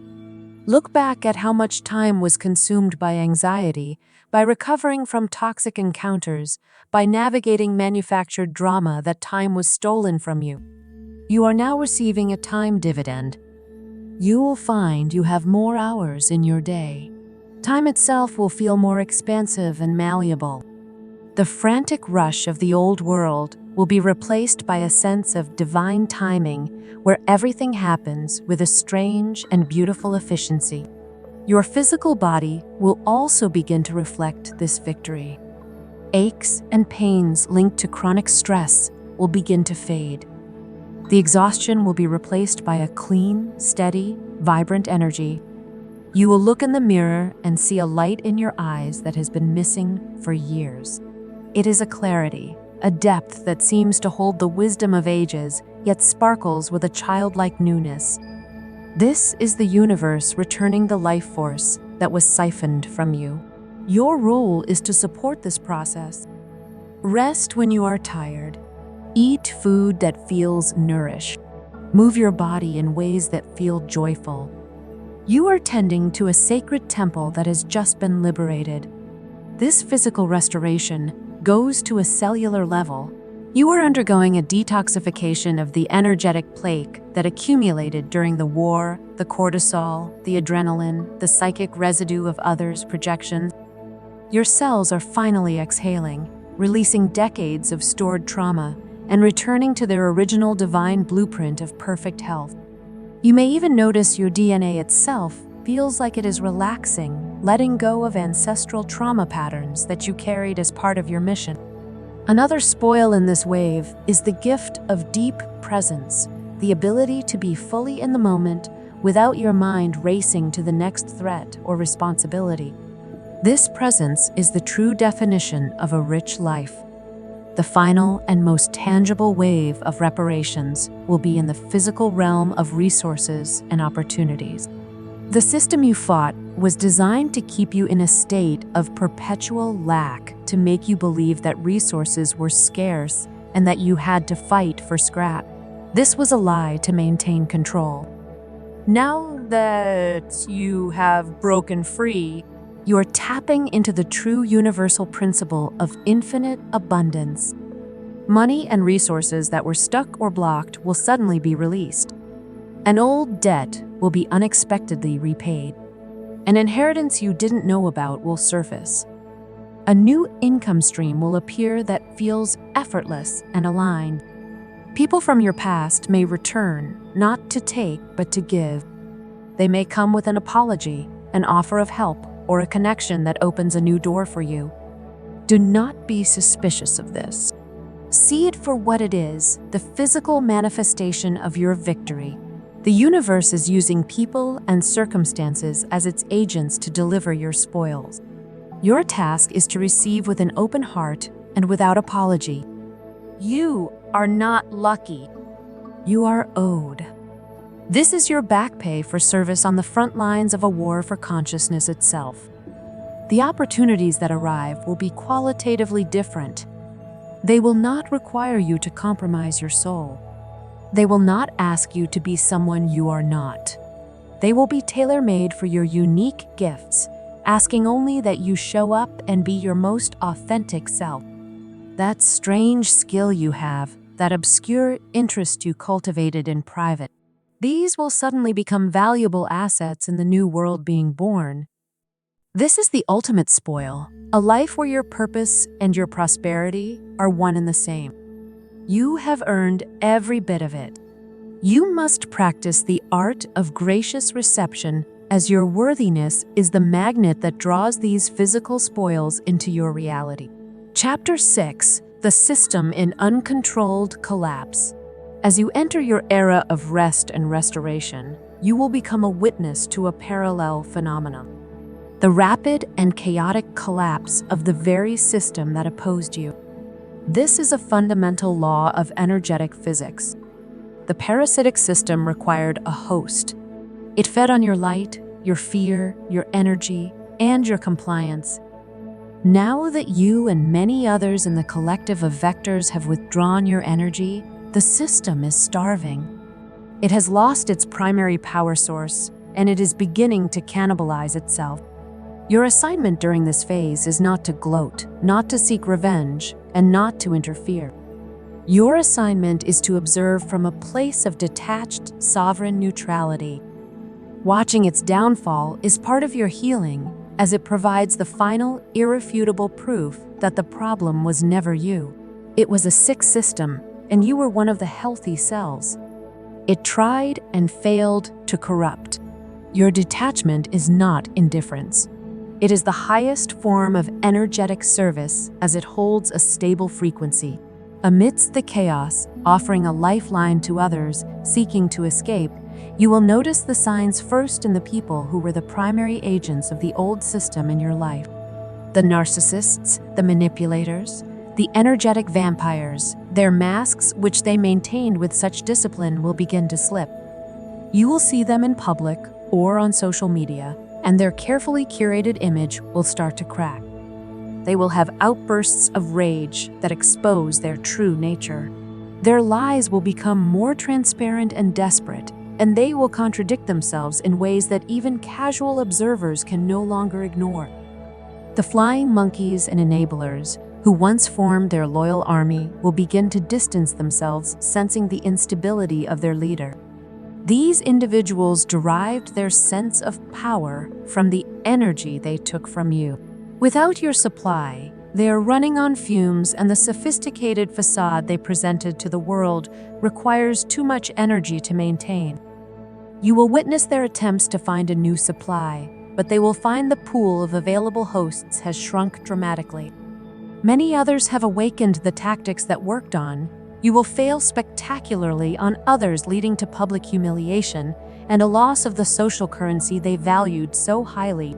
Look back at how much time was consumed by anxiety, by recovering from toxic encounters, by navigating manufactured drama that time was stolen from you. You are now receiving a time dividend. You will find you have more hours in your day. Time itself will feel more expansive and malleable. The frantic rush of the old world will be replaced by a sense of divine timing where everything happens with a strange and beautiful efficiency. Your physical body will also begin to reflect this victory. Aches and pains linked to chronic stress will begin to fade. The exhaustion will be replaced by a clean, steady, vibrant energy. You will look in the mirror and see a light in your eyes that has been missing for years. It is a clarity, a depth that seems to hold the wisdom of ages, yet sparkles with a childlike newness. This is the universe returning the life force that was siphoned from you. Your role is to support this process. Rest when you are tired. Eat food that feels nourished. Move your body in ways that feel joyful. You are tending to a sacred temple that has just been liberated. This physical restoration goes to a cellular level. You are undergoing a detoxification of the energetic plaque that accumulated during the war, the cortisol, the adrenaline, the psychic residue of others' projections. Your cells are finally exhaling, releasing decades of stored trauma and returning to their original divine blueprint of perfect health. You may even notice your DNA itself feels like it is relaxing, letting go of ancestral trauma patterns that you carried as part of your mission. Another spoil in this wave is the gift of deep presence, the ability to be fully in the moment without your mind racing to the next threat or responsibility. This presence is the true definition of a rich life. The final and most tangible wave of reparations will be in the physical realm of resources and opportunities. The system you fought was designed to keep you in a state of perpetual lack, to make you believe that resources were scarce and that you had to fight for scrap. This was a lie to maintain control. Now that you have broken free, you are tapping into the true universal principle of infinite abundance. Money and resources that were stuck or blocked will suddenly be released. An old debt will be unexpectedly repaid. An inheritance you didn't know about will surface. A new income stream will appear that feels effortless and aligned. People from your past may return, not to take, but to give. They may come with an apology, an offer of help, or a connection that opens a new door for you. Do not be suspicious of this. See it for what it is, the physical manifestation of your victory. The universe is using people and circumstances as its agents to deliver your spoils. Your task is to receive with an open heart and without apology. You are not lucky. You are owed. This is your back pay for service on the front lines of a war for consciousness itself. The opportunities that arrive will be qualitatively different. They will not require you to compromise your soul. They will not ask you to be someone you are not. They will be tailor-made for your unique gifts, asking only that you show up and be your most authentic self. That strange skill you have, that obscure interest you cultivated in private, these will suddenly become valuable assets in the new world being born. This is the ultimate spoil, a life where your purpose and your prosperity are one and the same. You have earned every bit of it. You must practice the art of gracious reception, as your worthiness is the magnet that draws these physical spoils into your reality. Chapter 6: The System in Uncontrolled Collapse. As you enter your era of rest and restoration, you will become a witness to a parallel phenomenon: the rapid and chaotic collapse of the very system that opposed you. This is a fundamental law of energetic physics. The parasitic system required a host. It fed on your light, your fear, your energy, and your compliance. Now that you and many others in the collective of vectors have withdrawn your energy, the system is starving. It has lost its primary power source, and it is beginning to cannibalize itself. Your assignment during this phase is not to gloat, not to seek revenge, and not to interfere. Your assignment is to observe from a place of detached, sovereign neutrality. Watching its downfall is part of your healing, as it provides the final, irrefutable proof that the problem was never you. It was a sick system, and you were one of the healthy cells. It tried and failed to corrupt. Your detachment is not indifference. It is the highest form of energetic service, as it holds a stable frequency. Amidst the chaos, offering a lifeline to others seeking to escape, you will notice the signs first in the people who were the primary agents of the old system in your life. The narcissists, the manipulators, the energetic vampires, their masks which they maintained with such discipline will begin to slip. You will see them in public or on social media, and their carefully curated image will start to crack. They will have outbursts of rage that expose their true nature. Their lies will become more transparent and desperate, and they will contradict themselves in ways that even casual observers can no longer ignore. The flying monkeys and enablers, who once formed their loyal army, will begin to distance themselves, sensing the instability of their leader. These individuals derived their sense of power from the energy they took from you. Without your supply, they are running on fumes, and the sophisticated facade they presented to the world requires too much energy to maintain. You will witness their attempts to find a new supply, but they will find the pool of available hosts has shrunk dramatically. Many others have awakened the tactics that worked on. You will fail spectacularly on others, leading to public humiliation and a loss of the social currency they valued so highly.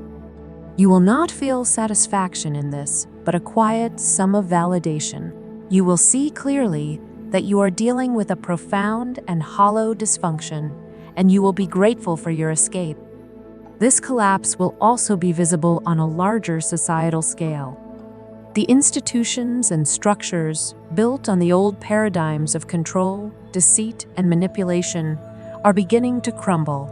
You will not feel satisfaction in this, but a quiet sum of validation. You will see clearly that you are dealing with a profound and hollow dysfunction, and you will be grateful for your escape. This collapse will also be visible on a larger societal scale. The institutions and structures built on the old paradigms of control, deceit, and manipulation are beginning to crumble.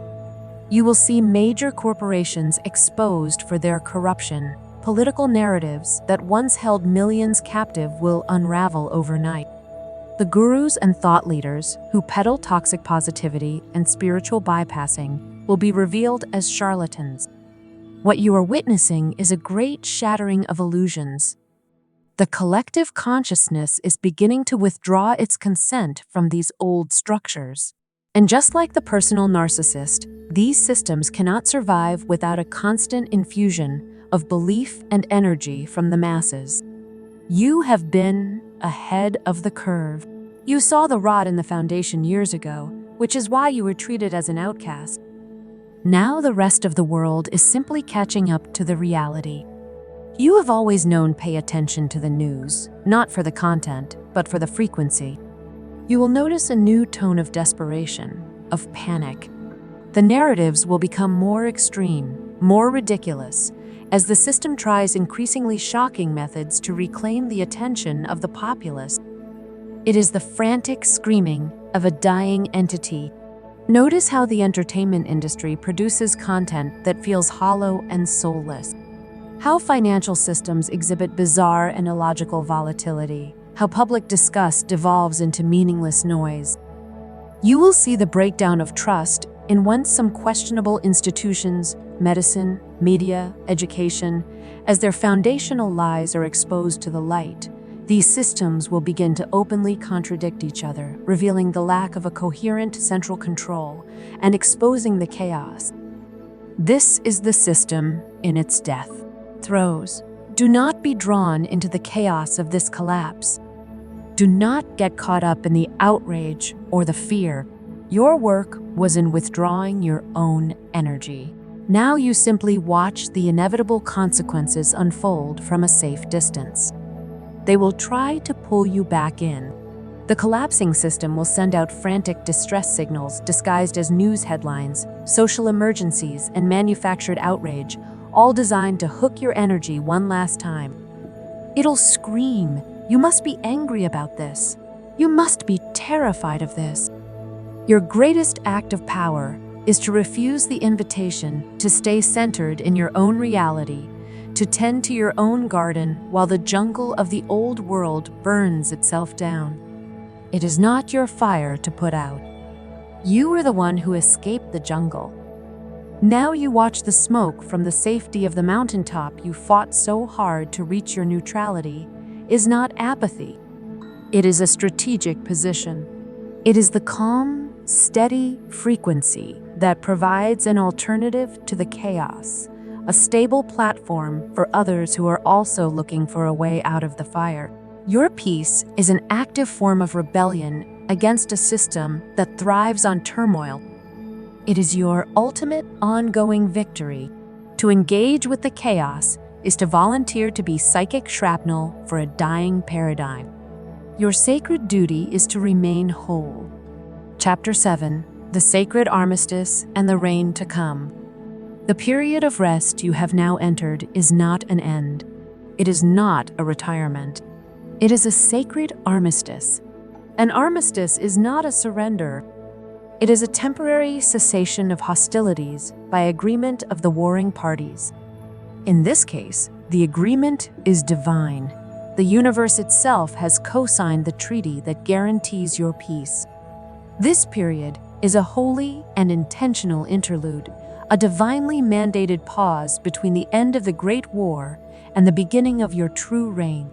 You will see major corporations exposed for their corruption. Political narratives that once held millions captive will unravel overnight. The gurus and thought leaders who peddle toxic positivity and spiritual bypassing will be revealed as charlatans. What you are witnessing is a great shattering of illusions. The collective consciousness is beginning to withdraw its consent from these old structures. And just like the personal narcissist, these systems cannot survive without a constant infusion of belief and energy from the masses. You have been ahead of the curve. You saw the rot in the foundation years ago, which is why you were treated as an outcast. Now the rest of the world is simply catching up to the reality. You have always known pay attention to the news, not for the content, but for the frequency. You will notice a new tone of desperation, of panic. The narratives will become more extreme, more ridiculous, as the system tries increasingly shocking methods to reclaim the attention of the populace. It is the frantic screaming of a dying entity. Notice how the entertainment industry produces content that feels hollow and soulless. How financial systems exhibit bizarre and illogical volatility. How public disgust devolves into meaningless noise. You will see the breakdown of trust in once some questionable institutions, medicine, media, education. As their foundational lies are exposed to the light, these systems will begin to openly contradict each other, revealing the lack of a coherent central control and exposing the chaos. This is the system in its death throes. Do not be drawn into the chaos of this collapse. Do not get caught up in the outrage or the fear. Your work was in withdrawing your own energy. Now you simply watch the inevitable consequences unfold from a safe distance. They will try to pull you back in. The collapsing system will send out frantic distress signals disguised as news headlines, social emergencies, and manufactured outrage, all designed to hook your energy one last time. It'll scream, "You must be angry about this. You must be terrified of this." Your greatest act of power is to refuse the invitation to stay centered in your own reality, to tend to your own garden while the jungle of the old world burns itself down. It is not your fire to put out. You were the one who escaped the jungle. Now you watch the smoke from the safety of the mountaintop you fought so hard to reach your neutrality is not apathy. It is a strategic position. It is the calm, steady frequency that provides an alternative to the chaos, a stable platform for others who are also looking for a way out of the fire. Your peace is an active form of rebellion against a system that thrives on turmoil. It is your ultimate ongoing victory. To engage with the chaos is to volunteer to be psychic shrapnel for a dying paradigm. Your sacred duty is to remain whole. Chapter 7: The Sacred Armistice and the Reign to Come. The period of rest you have now entered is not an end. It is not a retirement. It is a sacred armistice. An armistice is not a surrender. It is a temporary cessation of hostilities by agreement of the warring parties. In this case, the agreement is divine. The universe itself has co-signed the treaty that guarantees your peace. This period is a holy and intentional interlude, a divinely mandated pause between the end of the Great War and the beginning of your true reign.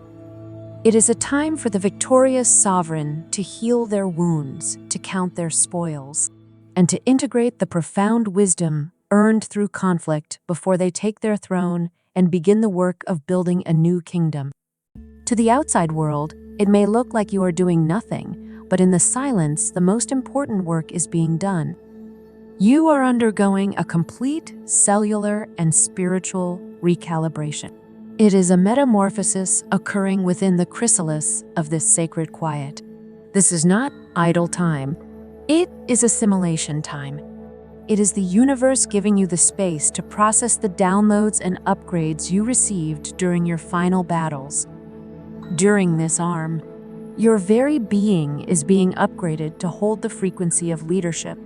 It is a time for the victorious sovereign to heal their wounds, to count their spoils, and to integrate the profound wisdom earned through conflict before they take their throne and begin the work of building a new kingdom. To the outside world, it may look like you are doing nothing, but in the silence, the most important work is being done. You are undergoing a complete cellular and spiritual recalibration. It is a metamorphosis occurring within the chrysalis of this sacred quiet. This is not idle time. It is assimilation time. It is the universe giving you the space to process the downloads and upgrades you received during your final battles. During this arm, your very being is being upgraded to hold the frequency of leadership.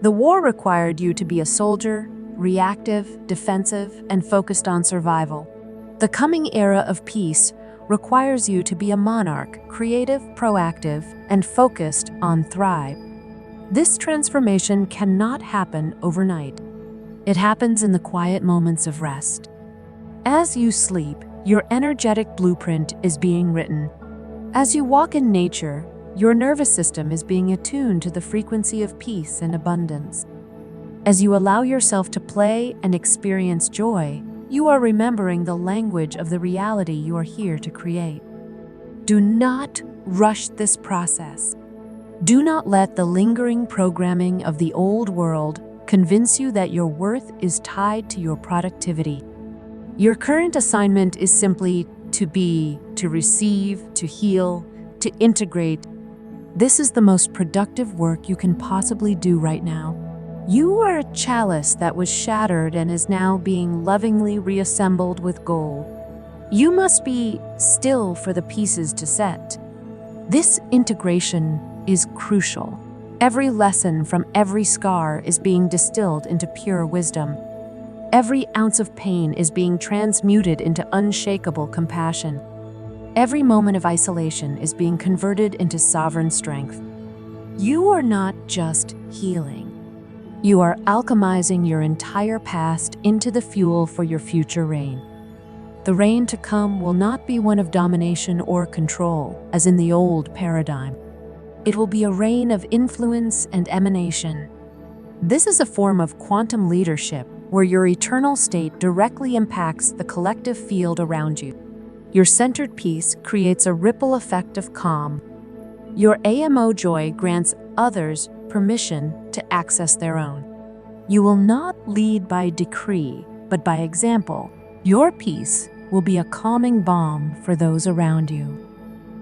The war required you to be a soldier, reactive, defensive, and focused on survival. The coming era of peace requires you to be a monarch, creative, proactive, and focused on thrive. This transformation cannot happen overnight. It happens in the quiet moments of rest. As you sleep, your energetic blueprint is being written. As you walk in nature, your nervous system is being attuned to the frequency of peace and abundance. As you allow yourself to play and experience joy, you are remembering the language of the reality you are here to create. Do not rush this process. Do not let the lingering programming of the old world convince you that your worth is tied to your productivity. Your current assignment is simply to be, to receive, to heal, to integrate. This is the most productive work you can possibly do right now. You are a chalice that was shattered and is now being lovingly reassembled with gold. You must be still for the pieces to set. This integration is crucial. Every lesson from every scar is being distilled into pure wisdom. Every ounce of pain is being transmuted into unshakable compassion. Every moment of isolation is being converted into sovereign strength. You are not just healing. You are alchemizing your entire past into the fuel for your future reign. The reign to come will not be one of domination or control, as in the old paradigm. It will be a reign of influence and emanation. This is a form of quantum leadership where your eternal state directly impacts the collective field around you. Your centered peace creates a ripple effect of calm. Your AMO joy grants others permission to access their own. You will not lead by decree, but by example. Your peace will be a calming balm for those around you.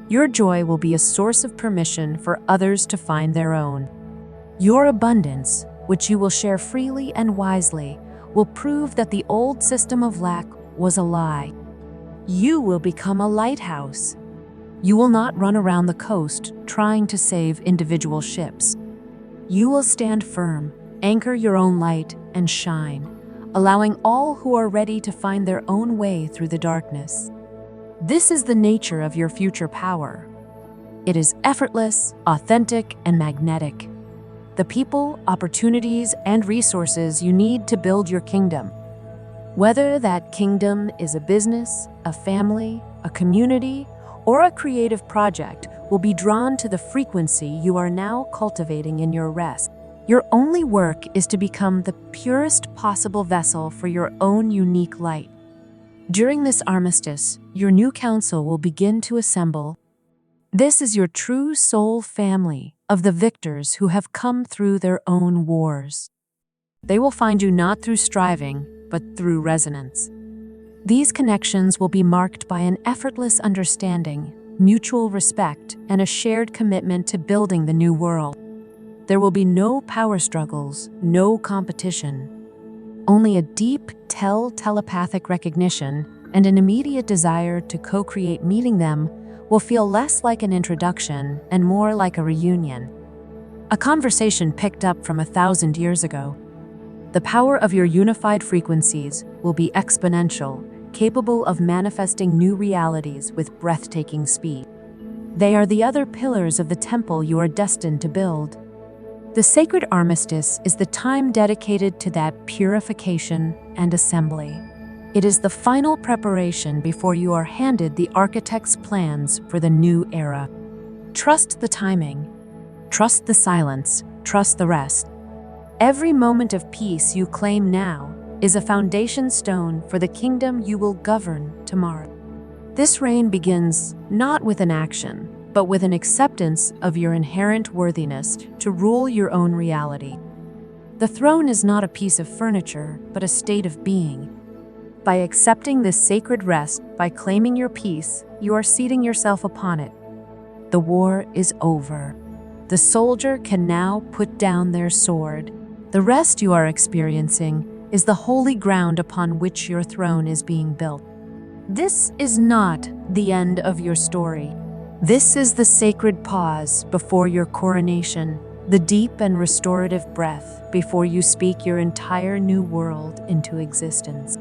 Your joy will be a source of permission for others to find their own. Your abundance, which you will share freely and wisely, will prove that the old system of lack was a lie. You will become a lighthouse. You will not run around the coast trying to save individual ships. You will stand firm, anchor your own light, and shine, allowing all who are ready to find their own way through the darkness. This is the nature of your future power. It is effortless, authentic, and magnetic. The people, opportunities, and resources you need to build your kingdom. Whether that kingdom is a business, a family, a community, or a creative project, will be drawn to the frequency you are now cultivating in your rest. Your only work is to become the purest possible vessel for your own unique light. During this armistice, your new council will begin to assemble. This is your true soul family of the victors who have come through their own wars. They will find you not through striving, but through resonance. These connections will be marked by an effortless understanding, mutual respect, and a shared commitment to building the new world. There will be no power struggles, no competition. Only a deep, telepathic recognition and an immediate desire to co-create. Meeting them will feel less like an introduction and more like a reunion. A conversation picked up from 1,000 years ago. The power of your unified frequencies will be exponential, capable of manifesting new realities with breathtaking speed. They are the other pillars of the temple you are destined to build. The sacred armistice is the time dedicated to that purification and assembly. It is the final preparation before you are handed the architect's plans for the new era. Trust the timing. Trust the silence. Trust the rest. Every moment of peace you claim now is a foundation stone for the kingdom you will govern tomorrow. This reign begins not with an action, but with an acceptance of your inherent worthiness to rule your own reality. The throne is not a piece of furniture, but a state of being. By accepting this sacred rest, by claiming your peace, you are seating yourself upon it. The war is over. The soldier can now put down their sword. The rest you are experiencing is the holy ground upon which your throne is being built. This is not the end of your story. This is the sacred pause before your coronation, the deep and restorative breath before you speak your entire new world into existence.